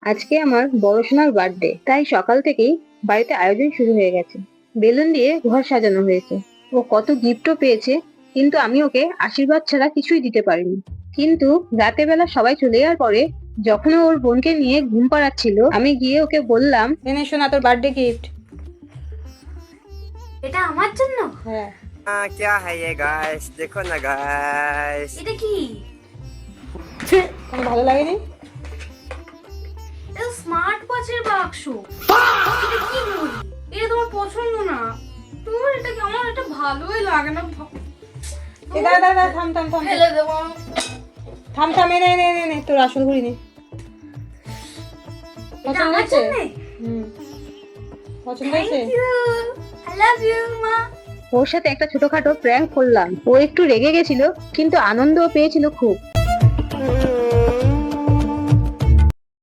আজকে আমার বড় সোনার বার্থডে, তাই সকাল থেকেই বাড়িতে আয়োজন শুরু হয়ে গেছে। বেলুন দিয়ে ঘর সাজানো হয়েছে। ও কত গিফটও পেয়েছে, কিন্তু আমি ওকে আশীর্বাদ ছাড়া কিছুই দিতে পারিনি। কিন্তু রাতের বেলা সবাই চলে যাওয়ার পরে, যখন ও ওর বোনকে নিয়ে ঘুম পাড়াচ্ছিল, আমি গিয়ে ওকে বললাম, এনে শোনা তোর বার্থডে গিফট। এটা আমার জন্য? হ্যাঁ। क्या है ये गाइस, देखो ना गाइस। এটা কি? তোমার ভালো লাগেনি? এটা স্মার্ট ওয়াচের বাক্স। এটা কি বলি? এটা তোমার পছন্দ না? তোমার এটা কি? আমার এটা ভালোই লাগে না। দাদা থাম থাম থাম ফেলে দেবো। থাম থাম, এনে এনে এনে তোর আসল ঘুরি নে। এটা পছন্দ আমার হয়েছে? জন্য? পছন্দ থ্যাংক হয়েছে? ইউ। আই লাভ ইউ মা। ওর সাথে একটা ছোটখাটো প্র্যাঙ্ক করলাম। ও একটু রেগে গেছিল, কিন্তু আনন্দও পেয়েছিল খুব।